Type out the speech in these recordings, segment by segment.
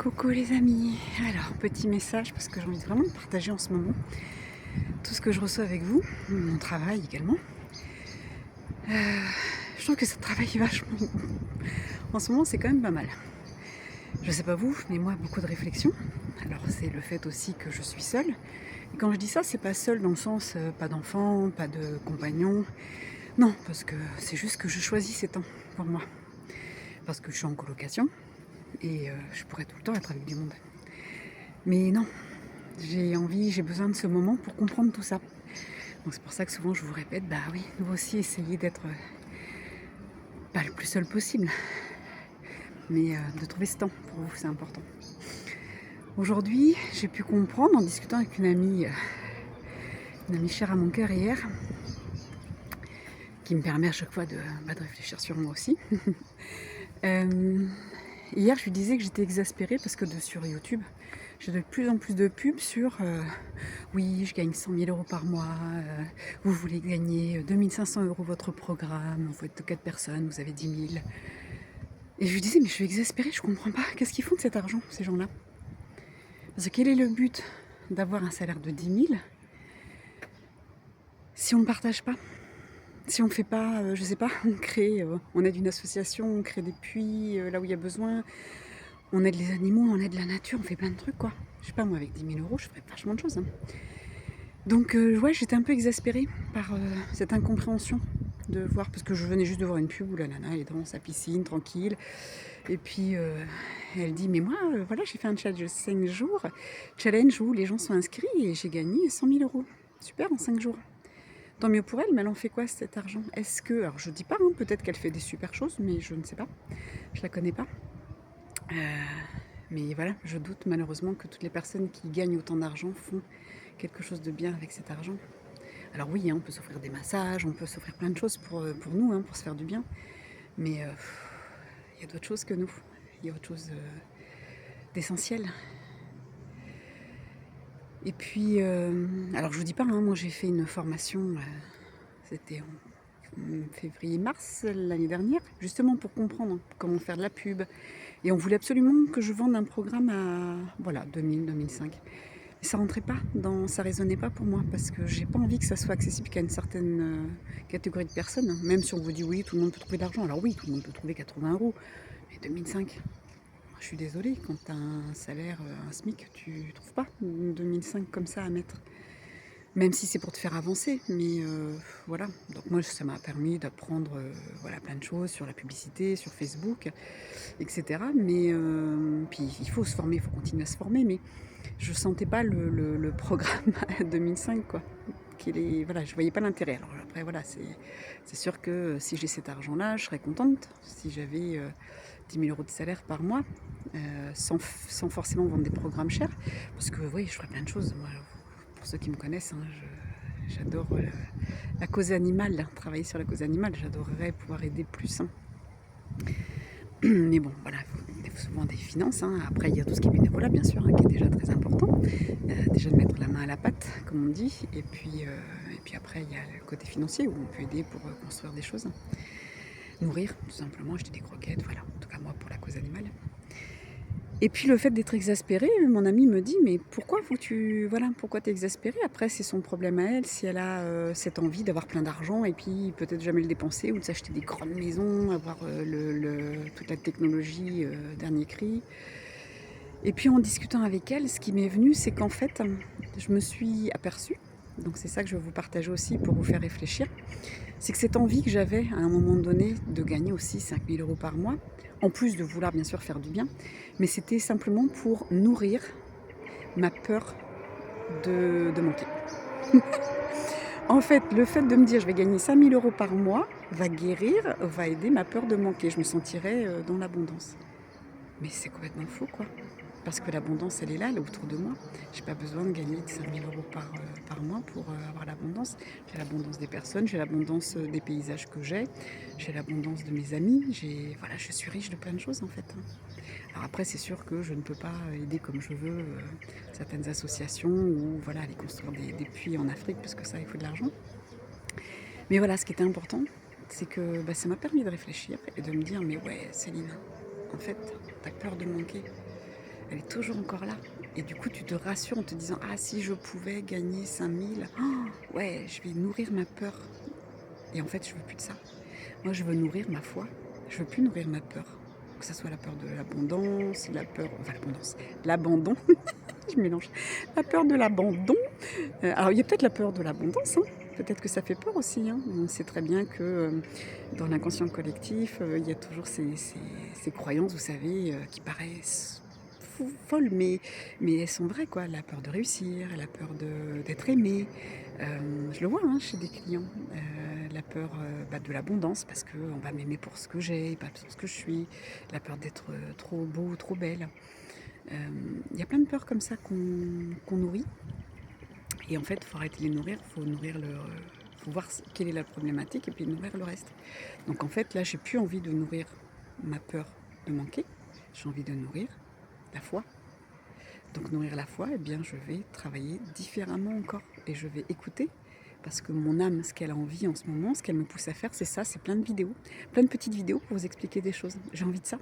Coucou les amis, alors petit message parce que j'ai envie vraiment de partager en ce moment tout ce que je reçois avec vous, mon travail également. Je trouve que ça travaille vachement. En ce moment c'est quand même pas mal. Je sais pas vous, mais moi beaucoup de réflexion. Alors c'est le fait aussi que je suis seule. Et quand je dis ça, c'est pas seule dans le sens pas d'enfant, pas de compagnon. Non, parce que c'est juste que je choisis ces temps pour moi. Parce que je suis en colocation et je pourrais tout le temps être avec du monde. Mais non, j'ai besoin de ce moment pour comprendre tout ça. Donc c'est pour ça que souvent je vous répète, bah oui, vous aussi essayez d'être pas le plus seul possible, mais de trouver ce temps pour vous, c'est important. Aujourd'hui, j'ai pu comprendre en discutant avec une amie chère à mon cœur hier, qui me permet à chaque fois de réfléchir sur moi aussi. Hier, je lui disais que j'étais exaspérée parce que sur YouTube, j'ai de plus en plus de pubs sur oui, je gagne 100 000 € par mois, vous voulez gagner 2500 € votre programme, vous êtes 4 personnes, vous avez 10 000. Et je lui disais, mais je suis exaspérée, je comprends pas. Qu'est-ce qu'ils font de cet argent, ces gens-là? Parce que quel est le but d'avoir un salaire de 10 000 si on ne partage pas? Si on ne fait pas, je sais pas, on aide une association, on crée des puits là où il y a besoin, on aide les animaux, on aide la nature, on fait plein de trucs quoi. Je sais pas, moi avec 10 000 € je ferais vachement de choses. Donc ouais, j'étais un peu exaspérée par cette incompréhension de voir, parce que je venais juste de voir une pub où la nana elle est dans sa piscine, tranquille. Et puis elle dit, mais moi, voilà, j'ai fait un challenge de 5 jours, challenge où les gens sont inscrits et j'ai gagné 100 000 €. Super, en 5 jours. Tant mieux pour elle, mais elle en fait quoi cet argent? Est-ce que, alors je dis pas, hein, peut-être qu'elle fait des super choses, mais je ne sais pas, je la connais pas. Mais voilà, je doute malheureusement que toutes les personnes qui gagnent autant d'argent font quelque chose de bien avec cet argent. Alors oui, hein, on peut s'offrir des massages, on peut s'offrir plein de choses pour nous, hein, pour se faire du bien. Mais il y a d'autres choses que nous. Il y a autre chose d'essentiel. Et puis, alors je vous dis pas, hein, moi j'ai fait une formation, c'était en février-mars l'année dernière, justement pour comprendre comment faire de la pub. Et on voulait absolument que je vende un programme à, voilà, 2000, 2005. Mais ça rentrait pas, ça résonnait pas pour moi, parce que j'ai pas envie que ça soit accessible qu'à une certaine catégorie de personnes. Même si on vous dit oui, tout le monde peut trouver de l'argent. Alors oui, tout le monde peut trouver 80 €, mais 2005, je suis désolée, quand tu as un salaire, un SMIC, tu trouves pas 2005 comme ça à mettre. Même si c'est pour te faire avancer, mais voilà. Donc moi, ça m'a permis d'apprendre voilà, plein de choses sur la publicité, sur Facebook, etc. Mais puis il faut se former, il faut continuer à se former, mais je sentais pas le programme à 2005, quoi. Voilà, je voyais pas l'intérêt. Alors après, voilà, c'est sûr que si j'ai cet argent-là, je serais contente. Si j'avais 10 000 € de salaire par mois, sans forcément vendre des programmes chers, parce que oui, je ferais plein de choses. Moi, pour ceux qui me connaissent, hein, j'adore la cause animale, travailler sur la cause animale. J'adorerais pouvoir aider plus. Hein. Mais bon, voilà, il faut souvent des finances. Hein. Après, il y a tout ce qui est bénévolat, bien sûr, hein, qui est déjà très important. Déjà de mettre la main à la pâte, comme on dit. Et puis après, il y a le côté financier où on peut aider pour construire des choses. Nourrir, tout simplement, acheter des croquettes, voilà. En tout cas, moi, pour la cause animale. Et puis le fait d'être exaspérée, mon amie me dit, mais pourquoi pourquoi t'es exaspérée? Après, c'est son problème à elle, si elle a cette envie d'avoir plein d'argent et puis peut-être jamais le dépenser ou de s'acheter des grandes maisons, avoir toute la technologie dernier cri. Et puis en discutant avec elle, ce qui m'est venu, c'est qu'en fait, je me suis aperçue, donc c'est ça que je vais vous partager aussi pour vous faire réfléchir, c'est que cette envie que j'avais à un moment donné de gagner aussi 5 000 € par mois, en plus de vouloir bien sûr faire du bien, mais c'était simplement pour nourrir ma peur de manquer. En fait, le fait de me dire je vais gagner 5 000 € par mois va guérir, va aider ma peur de manquer. Je me sentirai dans l'abondance. Mais c'est complètement faux, quoi. Parce que l'abondance, elle est là, elle est autour de moi. J'ai pas besoin de gagner 5 000 € par mois pour avoir l'abondance. J'ai l'abondance des personnes, j'ai l'abondance des paysages que j'ai l'abondance de mes amis, voilà, je suis riche de plein de choses en fait. Hein. Alors après, c'est sûr que je ne peux pas aider comme je veux certaines associations ou voilà, aller construire des puits en Afrique, parce que ça, il faut de l'argent. Mais voilà, ce qui était important, c'est que ça m'a permis de réfléchir et de me dire, mais ouais, Céline, en fait, t'as peur de manquer. elle est toujours encore là. Et du coup, tu te rassures en te disant: «Ah, si je pouvais gagner 5 000, ouais, je vais nourrir ma peur». Et en fait, je veux plus de ça. Moi, je veux nourrir ma foi. Je veux plus nourrir ma peur. Que ça soit la peur de l'abondance, l'abandon, je mélange. La peur de l'abandon. Alors, il y a peut-être la peur de l'abondance, hein. Peut-être que ça fait peur aussi, hein. On sait très bien que dans l'inconscient collectif, il y a toujours ces croyances, vous savez, qui paraissent folles, mais elles sont vraies, quoi. La peur de réussir, la peur d'être aimé. Je le vois, hein, chez des clients. La peur de l'abondance, parce qu'on va m'aimer pour ce que j'ai, pas pour ce que je suis. La peur d'être trop beau ou trop belle. Il y a plein de peurs comme ça qu'on nourrit. Et en fait, il faut arrêter de les nourrir, il faut nourrir faut voir quelle est la problématique et puis nourrir le reste. Donc en fait, là, j'ai plus envie de nourrir ma peur de manquer, j'ai envie de nourrir la foi. Donc nourrir la foi, eh bien, je vais travailler différemment encore et je vais écouter. Parce que mon âme, ce qu'elle a envie en ce moment, ce qu'elle me pousse à faire, c'est ça, c'est plein de vidéos, plein de petites vidéos pour vous expliquer des choses. J'ai envie de ça.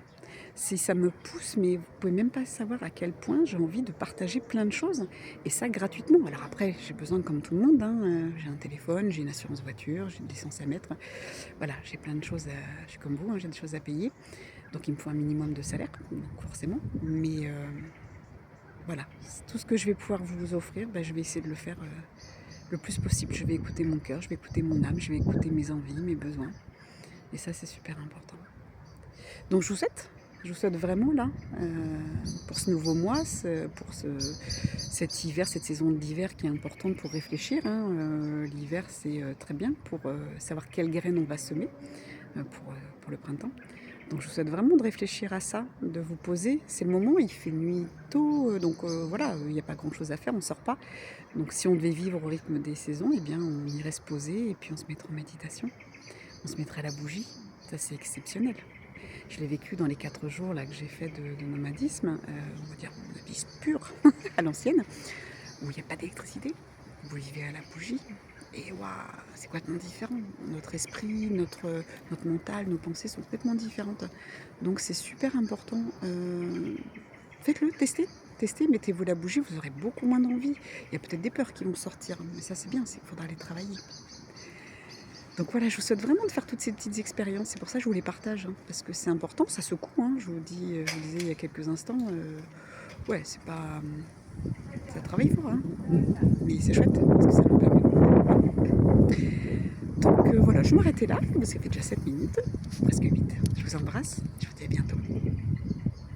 Ça me pousse, mais vous pouvez même pas savoir à quel point j'ai envie de partager plein de choses, et ça gratuitement. Alors après, j'ai besoin, comme tout le monde, hein, j'ai un téléphone, j'ai une assurance voiture, j'ai une licence à mettre, voilà, j'ai plein de choses, je suis comme vous, hein, j'ai des choses à payer, donc il me faut un minimum de salaire, donc forcément, mais voilà, tout ce que je vais pouvoir vous offrir, je vais essayer de le faire le plus possible. Je vais écouter mon cœur, je vais écouter mon âme, je vais écouter mes envies, mes besoins. Et ça, c'est super important. Donc je vous souhaite vraiment là, pour ce nouveau mois, pour cet hiver, cette saison d'hiver qui est importante pour réfléchir, hein. L'hiver, c'est très bien pour savoir quelle graine on va semer pour le printemps. Donc je vous souhaite vraiment de réfléchir à ça, de vous poser. C'est le moment, il fait nuit tôt, donc voilà, il n'y a pas grand-chose à faire, on ne sort pas. Donc si on devait vivre au rythme des saisons, eh bien on irait se poser et puis on se mettrait en méditation. On se mettrait à la bougie, ça c'est exceptionnel. Je l'ai vécu dans les 4 jours là, que j'ai fait de nomadisme, on va dire nomadisme pur, à l'ancienne, où il n'y a pas d'électricité. Vous vivez à la bougie. Et waouh, c'est complètement différent. Notre esprit, notre mental, nos pensées sont complètement différentes. Donc c'est super important. Faites-le, testez, mettez-vous la bougie, vous aurez beaucoup moins d'envie. Il y a peut-être des peurs qui vont sortir, mais ça c'est bien, il faudra les travailler. Donc voilà, je vous souhaite vraiment de faire toutes ces petites expériences. C'est pour ça que je vous les partage, hein, parce que c'est important, ça secoue, hein, je vous disais il y a quelques instants. Ouais, c'est pas... ça travaille fort, hein, mais c'est chouette, parce que ça nous permet. Donc voilà, je vais m'arrêter là, parce qu'il fait déjà 7 minutes, presque 8. Je vous embrasse, je vous dis à bientôt.